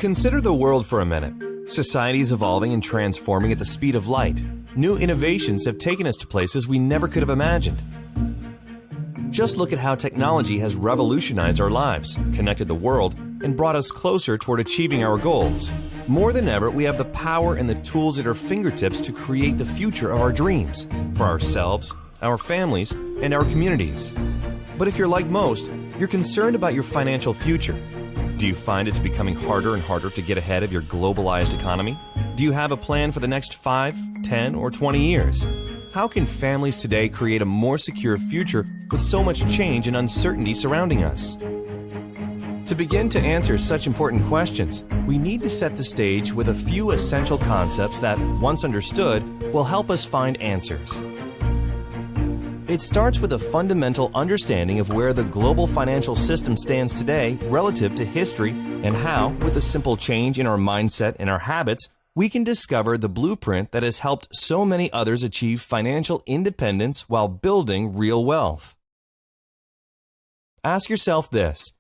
Consider the world for a minute. Society is evolving and transforming at the speed of light. New innovations have taken us to places we never could have imagined. Just look at how technology has revolutionized our lives, connected the world, and brought us closer toward achieving our goals. More than ever, we have the power and the tools at our fingertips to create the future of our dreams, for ourselves, our families, and our communities. But if you're like most, you're concerned about your financial future. Do you find it's becoming harder and harder to get ahead of your globalized economy? Do you have a plan for the next 5, 10, or 20 years? How can families today create a more secure future with so much change and uncertainty surrounding us? To begin to answer such important questions, we need to set the stage with a few essential concepts that, once understood, will help us find answers. It starts with a fundamental understanding of where the global financial system stands today relative to history and how, with a simple change in our mindset and our habits, we can discover the blueprint that has helped so many others achieve financial independence while building real wealth. Ask yourself this.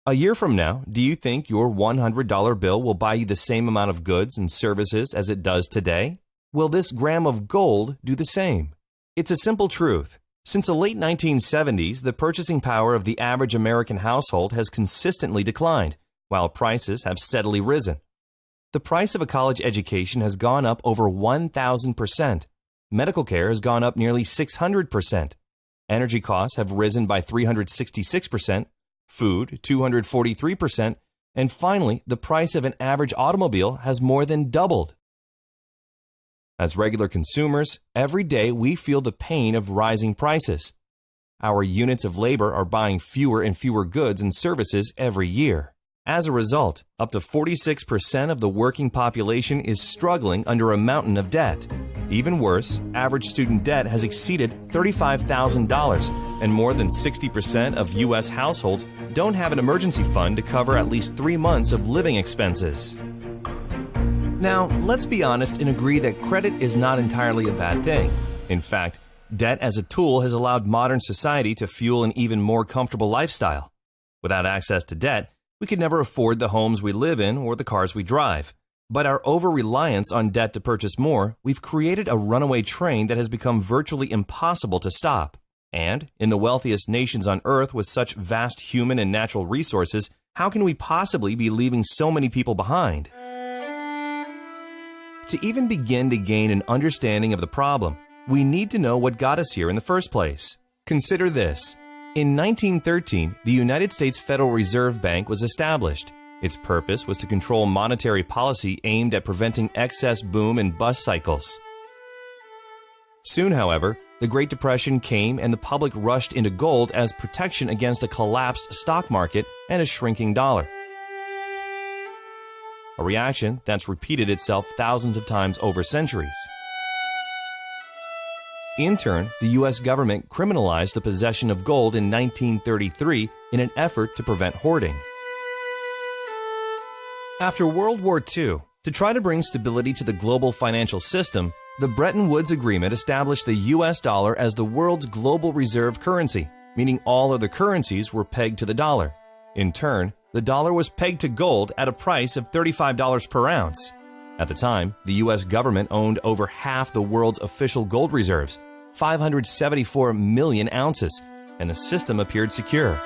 A year from now, do you think your $100 bill will buy you the same amount of goods and services as it does today? Will this gram of gold do the same? It's a simple truth. Since the late 1970s, the purchasing power of the average American household has consistently declined, while prices have steadily risen. The price of a college education has gone up over 1,000%. Medical care has gone up nearly 600%. Energy costs have risen by 366%, food 243%, and finally, the price of an average automobile has more than doubled. As regular consumers, every day we feel the pain of rising prices. Our units of labor are buying fewer and fewer goods and services every year. As a result, up to 46% of the working population is struggling under a mountain of debt. Even worse, average student debt has exceeded $35,000, and more than 60% of U.S. households don't have an emergency fund to cover at least 3 months of living expenses. Now, let's be honest and agree that credit is not entirely a bad thing. In fact, debt as a tool has allowed modern society to fuel an even more comfortable lifestyle. Without access to debt, we could never afford the homes we live in or the cars we drive. But our over-reliance on debt to purchase more, we've created a runaway train that has become virtually impossible to stop. And, in the wealthiest nations on Earth with such vast human and natural resources, how can we possibly be leaving so many people behind? To even begin to gain an understanding of the problem, we need to know what got us here in the first place. Consider this. In 1913, the United States Federal Reserve Bank was established. Its purpose was to control monetary policy aimed at preventing excess boom and bust cycles. Soon, however, the Great Depression came and the public rushed into gold as protection against a collapsed stock market and a shrinking dollar. A reaction that's repeated itself thousands of times over centuries. In turn, the U.S. government criminalized the possession of gold in 1933 in an effort to prevent hoarding. After World War II, to try to bring stability to the global financial system, the Bretton Woods Agreement established the U.S. dollar as the world's global reserve currency, meaning all other currencies were pegged to the dollar. In turn, the dollar was pegged to gold at a price of $35 per ounce. At the time, the U.S. government owned over half the world's official gold reserves, 574 million ounces, and the system appeared secure.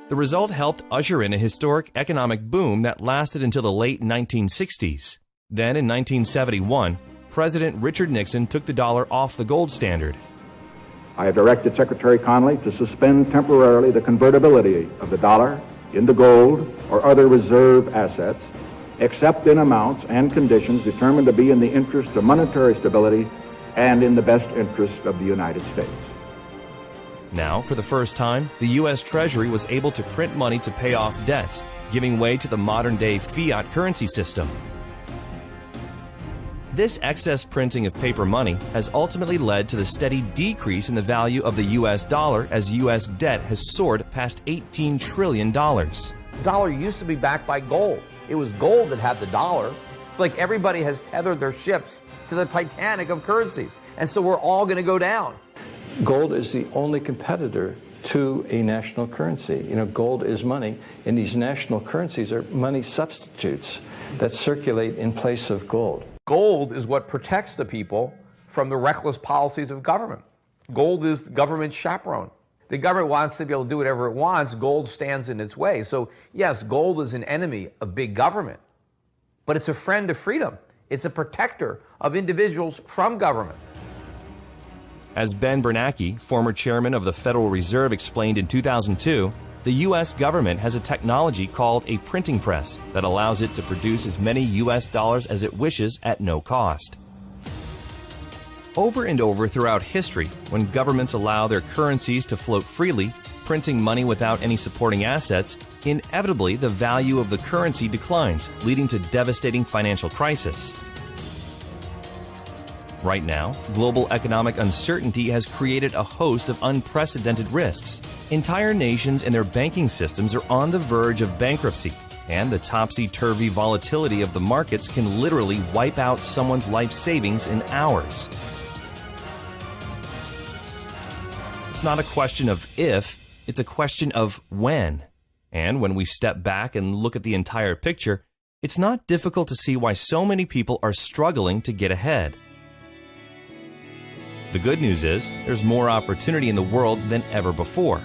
The result helped usher in a historic economic boom that lasted until the late 1960s. Then, in 1971, President Richard Nixon took the dollar off the gold standard. I have directed Secretary Connally to suspend temporarily the convertibility of the dollar into gold or other reserve assets, except in amounts and conditions determined to be in the interest of monetary stability and in the best interest of the United States. Now, for the first time, the U.S. Treasury was able to print money to pay off debts, giving way to the modern-day fiat currency system. This excess printing of paper money has ultimately led to the steady decrease in the value of the U.S. dollar as U.S. debt has soared past $18 trillion. The dollar used to be backed by gold. It was gold that had the dollar. It's like everybody has tethered their ships to the Titanic of currencies, and so we're all going to go down. Gold is the only competitor to a national currency. You know, gold is money, and these national currencies are money substitutes that circulate in place of gold. Gold is what protects the people from the reckless policies of government. Gold is government chaperone. The government wants to be able to do whatever it wants. Gold stands in its way. So yes, gold is an enemy of big government, but it's a friend of freedom. It's a protector of individuals from government. As Ben Bernanke, former chairman of the Federal Reserve, explained in 2002, the U.S. government has a technology called a printing press that allows it to produce as many U.S. dollars as it wishes at no cost. Over and over throughout history, when governments allow their currencies to float freely, printing money without any supporting assets, inevitably the value of the currency declines, leading to devastating financial crisis. Right now, global economic uncertainty has created a host of unprecedented risks. Entire nations and their banking systems are on the verge of bankruptcy, and the topsy-turvy volatility of the markets can literally wipe out someone's life savings in hours. It's not a question of if, it's a question of when. And when we step back and look at the entire picture, it's not difficult to see why so many people are struggling to get ahead. The good news is, there's more opportunity in the world than ever before.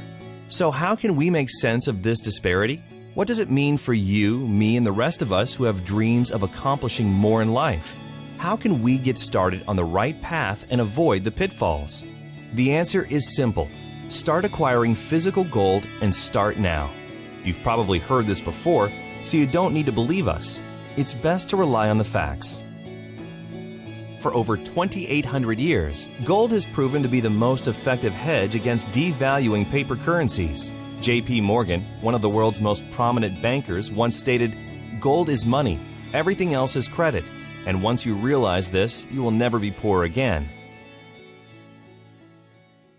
So how can we make sense of this disparity? What does it mean for you, me, and the rest of us who have dreams of accomplishing more in life? How can we get started on the right path and avoid the pitfalls? The answer is simple. Start acquiring physical gold and start now. You've probably heard this before, so you don't need to believe us. It's best to rely on the facts. For over 2,800 years, gold has proven to be the most effective hedge against devaluing paper currencies. J.P. Morgan, one of the world's most prominent bankers, once stated, "Gold is money, everything else is credit, and once you realize this, you will never be poor again."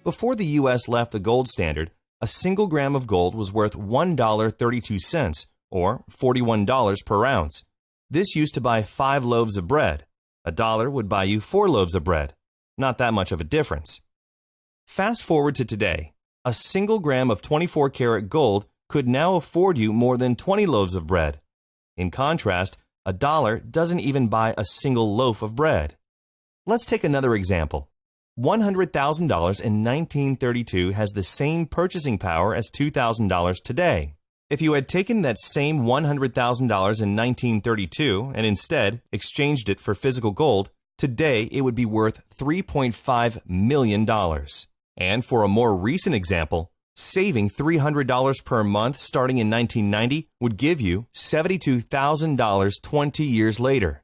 Before the U.S. left the gold standard, a single gram of gold was worth $1.32, or $41 per ounce. This used to buy 5 loaves of bread. $1 would buy you 4 loaves of bread. Not that much of a difference. Fast forward to today. A single gram of 24-karat gold could now afford you more than 20 loaves of bread. In contrast, $1 doesn't even buy a single loaf of bread. Let's take another example. $100,000 in 1932 has the same purchasing power as $2,000 today. If you had taken that same $100,000 in 1932 and instead exchanged it for physical gold, today it would be worth $3.5 million. And for a more recent example, saving $300 per month starting in 1990 would give you $72,000 20 years later.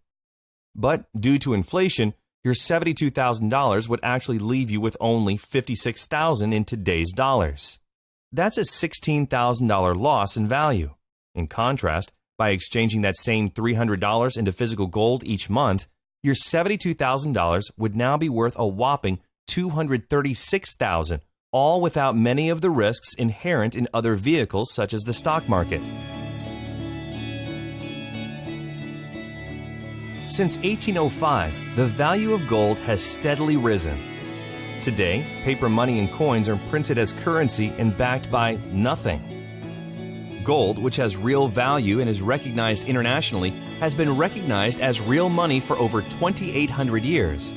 But due to inflation, your $72,000 would actually leave you with only $56,000 in today's dollars. That's a $16,000 loss in value. In contrast, by exchanging that same $300 into physical gold each month, your $72,000 would now be worth a whopping $236,000, all without many of the risks inherent in other vehicles such as the stock market. Since 1805, the value of gold has steadily risen. Today, paper money and coins are printed as currency and backed by nothing. Gold, which has real value and is recognized internationally, has been recognized as real money for over 2,800 years.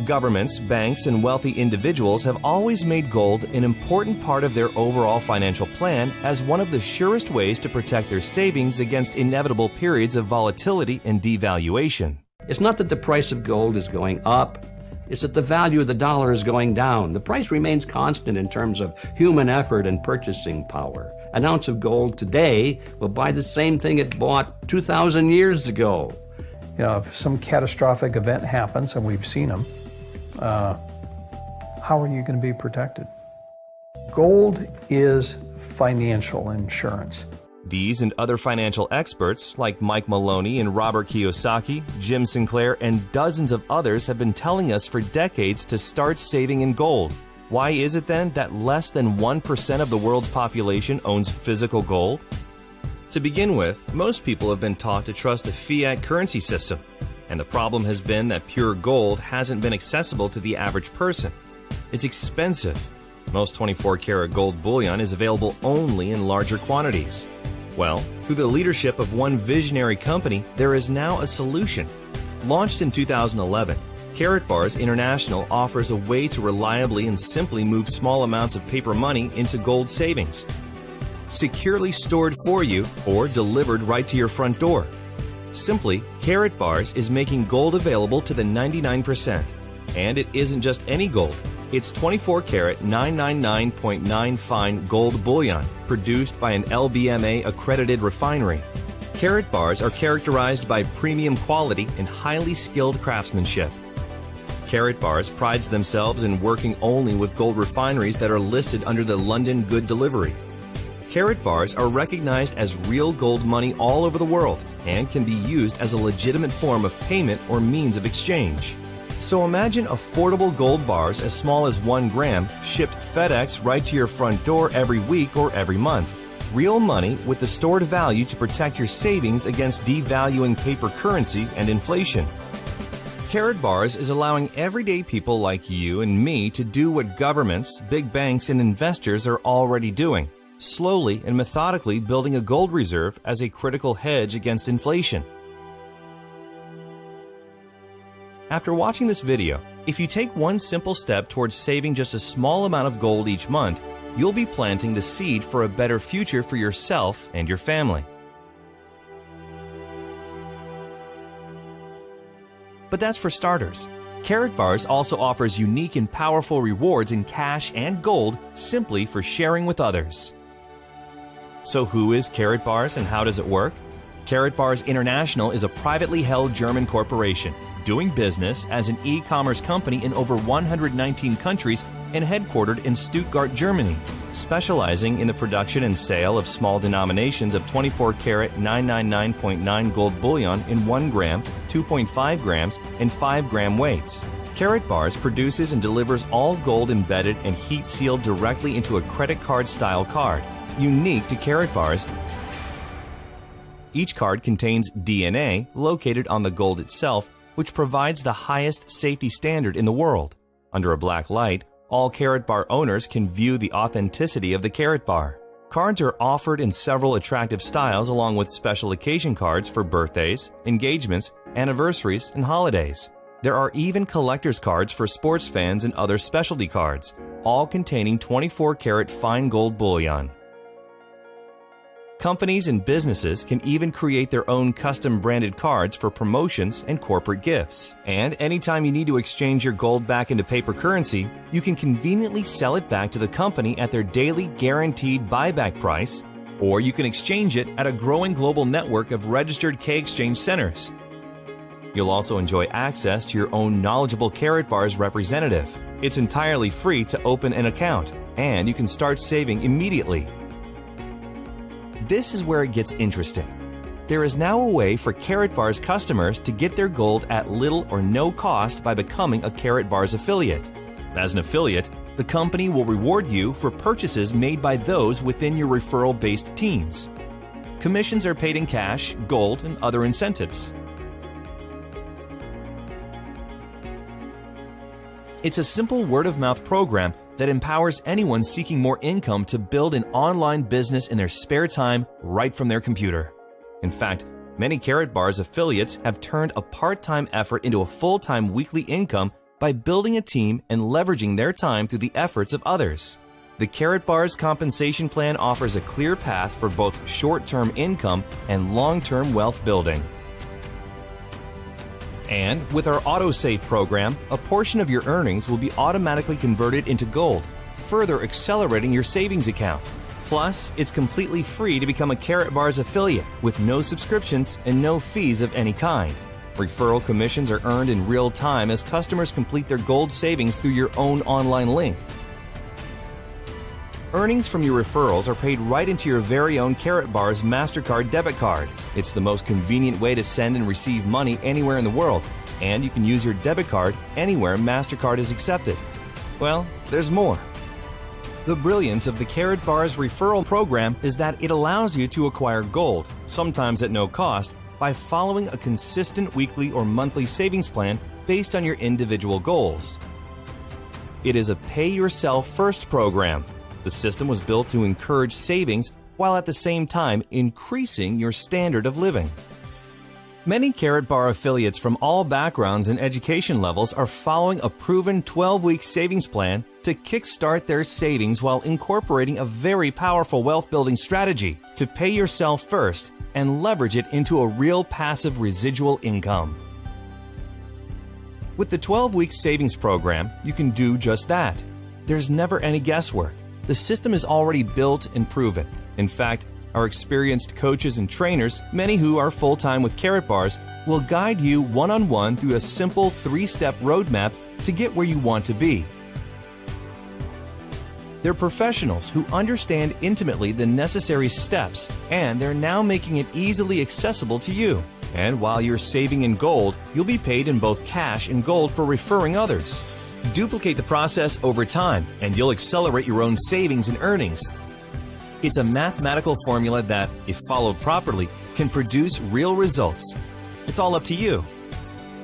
Governments, banks, and wealthy individuals have always made gold an important part of their overall financial plan as one of the surest ways to protect their savings against inevitable periods of volatility and devaluation. It's not that the price of gold is going up. It's that the value of the dollar is going down. The price remains constant in terms of human effort and purchasing power. An ounce of gold today will buy the same thing it bought 2,000 years ago. You know, if some catastrophic event happens, and we've seen them, how are you going to be protected? Gold is financial insurance. These and other financial experts like Mike Maloney and Robert Kiyosaki, Jim Sinclair, and dozens of others have been telling us for decades to start saving in gold. Why is it then that less than 1% of the world's population owns physical gold? To begin with, most people have been taught to trust the fiat currency system, and the problem has been that pure gold hasn't been accessible to the average person. It's expensive. Most 24-karat gold bullion is available only in larger quantities. Well, through the leadership of one visionary company, there is now a solution. Launched in 2011, Karatbars International offers a way to reliably and simply move small amounts of paper money into gold savings. Securely stored for you or delivered right to your front door. Simply, Karatbars is making gold available to the 99%. And it isn't just any gold. It's 24-karat 999.9 fine gold bullion produced by an LBMA accredited refinery. Karatbars are characterized by premium quality and highly skilled craftsmanship. Karatbars prides themselves in working only with gold refineries that are listed under the London Good Delivery. Karatbars are recognized as real gold money all over the world and can be used as a legitimate form of payment or means of exchange. So imagine affordable gold bars as small as 1 gram shipped FedEx right to your front door every week or every month. Real money with the stored value to protect your savings against devaluing paper currency and inflation. Karatbars is allowing everyday people like you and me to do what governments, big banks, and investors are already doing, slowly and methodically building a gold reserve as a critical hedge against inflation. After watching this video, if you take one simple step towards saving just a small amount of gold each month, you'll be planting the seed for a better future for yourself and your family. But that's for starters. Karatbars also offers unique and powerful rewards in cash and gold simply for sharing with others. So who is Karatbars and how does it work? Karatbars International is a privately held German corporation doing business as an e-commerce company in over 119 countries and headquartered in Stuttgart, Germany, specializing in the production and sale of small denominations of 24-karat 999.9 gold bullion in 1 gram, 2.5 grams, and 5-gram weights. Karatbars produces and delivers all gold embedded and heat-sealed directly into a credit card-style card, unique to Karatbars. Each card contains DNA located on the gold itself, which provides the highest safety standard in the world. Under a black light, all Karatbar owners can view the authenticity of the Karatbar. Cards are offered in several attractive styles along with special occasion cards for birthdays, engagements, anniversaries, and holidays. There are even collector's cards for sports fans and other specialty cards, all containing 24-karat fine gold bullion. Companies and businesses can even create their own custom-branded cards for promotions and corporate gifts. And anytime you need to exchange your gold back into paper currency, you can conveniently sell it back to the company at their daily guaranteed buyback price, or you can exchange it at a growing global network of registered K-exchange centers. You'll also enjoy access to your own knowledgeable Karatbars representative. It's entirely free to open an account, and you can start saving immediately. This is where it gets interesting. There is now a way for Karatbars customers to get their gold at little or no cost by becoming a Karatbars affiliate. As an affiliate, the company will reward you for purchases made by those within your referral-based teams. Commissions are paid in cash, gold, and other incentives. It's a simple word-of-mouth program that empowers anyone seeking more income to build an online business in their spare time right from their computer. In fact, many Karatbars affiliates have turned a part-time effort into a full-time weekly income by building a team and leveraging their time through the efforts of others. The Karatbars compensation plan offers a clear path for both short-term income and long-term wealth building. And with our AutoSave program, a portion of your earnings will be automatically converted into gold, further accelerating your savings account. Plus, it's completely free to become a Karatbars affiliate with no subscriptions and no fees of any kind. Referral commissions are earned in real time as customers complete their gold savings through your own online link. Earnings from your referrals are paid right into your very own Karatbars MasterCard debit card. It's the most convenient way to send and receive money anywhere in the world, and you can use your debit card anywhere MasterCard is accepted. Well, there's more. The brilliance of the Karatbars referral program is that it allows you to acquire gold, sometimes at no cost, by following a consistent weekly or monthly savings plan based on your individual goals. It is a pay-yourself-first program. The system was built to encourage savings while at the same time increasing your standard of living. Many Karatbar affiliates from all backgrounds and education levels are following a proven 12-week savings plan to kickstart their savings while incorporating a very powerful wealth-building strategy to pay yourself first and leverage it into a real passive residual income. With the 12-week savings program, you can do just that. There's never any guesswork. The system is already built and proven. In fact, our experienced coaches and trainers, many who are full-time with Karatbars, will guide you one-on-one through a simple 3-step roadmap to get where you want to be. They're professionals who understand intimately the necessary steps, and they're now making it easily accessible to you. And while you're saving in gold, you'll be paid in both cash and gold for referring others. Duplicate the process over time, and you'll accelerate your own savings and earnings. It's a mathematical formula that, if followed properly, can produce real results. It's all up to you.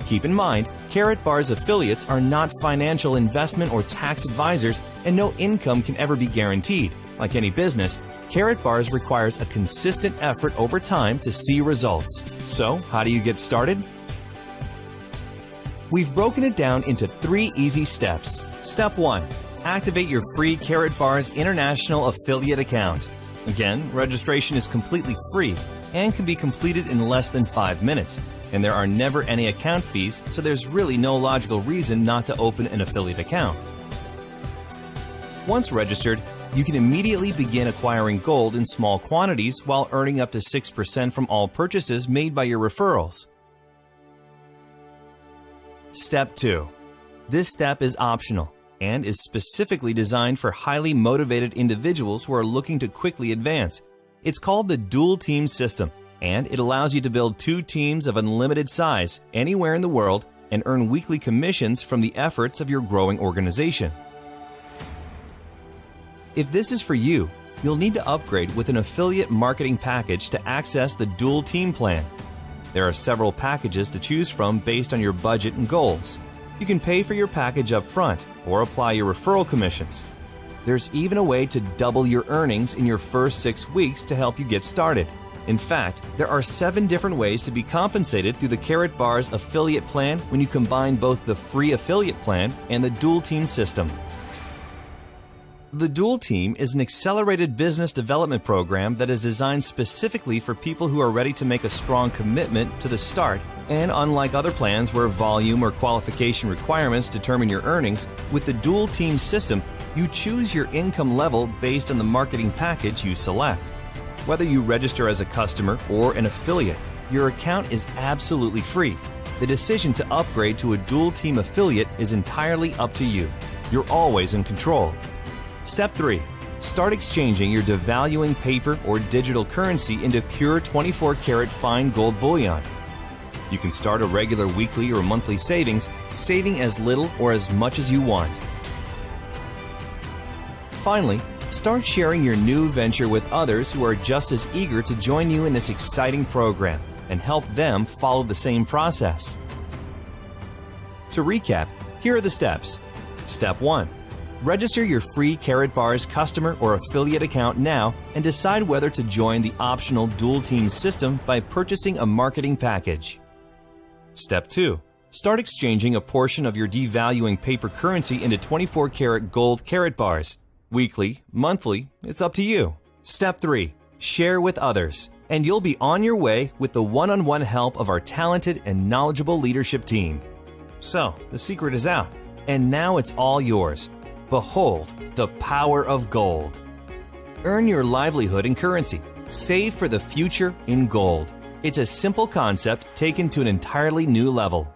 Keep in mind, Karatbars affiliates are not financial investment or tax advisors, and no income can ever be guaranteed. Like any business, Karatbars requires a consistent effort over time to see results. So, how do you get started? We've broken it down into 3 easy steps. Step 1. Activate your free Karatbars International Affiliate account. Again, registration is completely free and can be completed in less than 5 minutes, and there are never any account fees, so there's really no logical reason not to open an affiliate account. Once registered, you can immediately begin acquiring gold in small quantities while earning up to 6% from all purchases made by your referrals. Step 2. This step is optional and is specifically designed for highly motivated individuals who are looking to quickly advance. It's called the dual team system, and it allows you to build 2 teams of unlimited size anywhere in the world and earn weekly commissions from the efforts of your growing organization. If this is for you, you'll need to upgrade with an affiliate marketing package to access the dual team plan. There are several packages to choose from based on your budget and goals. You can pay for your package up front or apply your referral commissions. There's even a way to double your earnings in your first 6 weeks to help you get started. In fact, there are 7 different ways to be compensated through the Karatbars affiliate plan when you combine both the free affiliate plan and the dual team system. The Dual Team is an accelerated business development program that is designed specifically for people who are ready to make a strong commitment to the start, and unlike other plans where volume or qualification requirements determine your earnings, with the Dual Team system, you choose your income level based on the marketing package you select. Whether you register as a customer or an affiliate, your account is absolutely free. The decision to upgrade to a Dual Team affiliate is entirely up to you. You're always in control. Step 3. Start exchanging your devaluing paper or digital currency into pure 24-karat fine gold bullion. You can start a regular weekly or monthly savings, saving as little or as much as you want. Finally, start sharing your new venture with others who are just as eager to join you in this exciting program and help them follow the same process. To recap, here are the steps. Step 1. Register your free Karatbars customer or affiliate account now and decide whether to join the optional Dual Team system by purchasing a marketing package. Step 2. Start exchanging a portion of your devaluing paper currency into 24-karat gold Karatbars. Weekly, monthly, it's up to you. Step 3. Share with others, and you'll be on your way with the one-on-one help of our talented and knowledgeable leadership team. So, the secret is out, and now it's all yours. Behold the power of gold. Earn your livelihood in currency. Save for the future in gold. It's a simple concept taken to an entirely new level.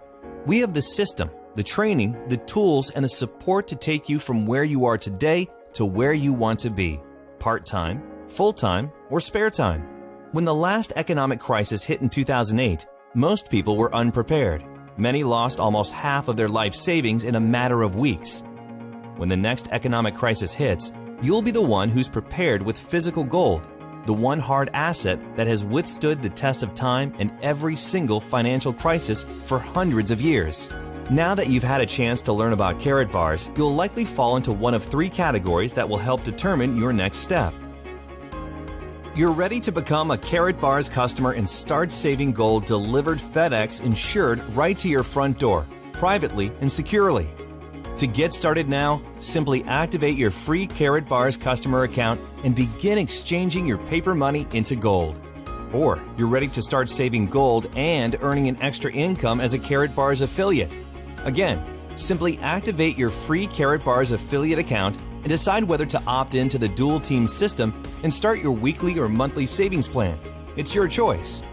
We have the system, the training, the tools, and the support to take you from where you are today to where you want to be. Part-time, full-time, or spare time. When the last economic crisis hit in 2008, most people were unprepared. Many lost almost half of their life savings in a matter of weeks. When the next economic crisis hits, you'll be the one who's prepared with physical gold, the one hard asset that has withstood the test of time and every single financial crisis for hundreds of years. Now that you've had a chance to learn about Karatbars, you'll likely fall into one of 3 categories that will help determine your next step. You're ready to become a Karatbars customer and start saving gold delivered FedEx insured right to your front door, privately and securely. To get started now, simply activate your free Karatbars customer account and begin exchanging your paper money into gold. Or you're ready to start saving gold and earning an extra income as a Karatbars affiliate. Again, simply activate your free Karatbars affiliate account and decide whether to opt into the dual team system and start your weekly or monthly savings plan. It's your choice.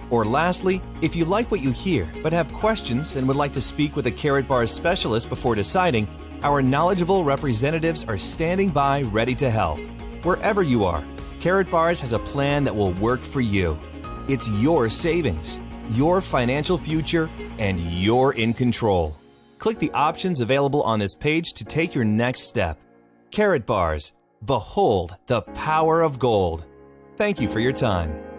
Or lastly, if you like what you hear but have questions and would like to speak with a Karatbars specialist before deciding, our knowledgeable representatives are standing by ready to help. Wherever you are, Karatbars has a plan that will work for you. It's your savings, your financial future, and you're in control. Click the options available on this page to take your next step. Karatbars, behold the power of gold. Thank you for your time.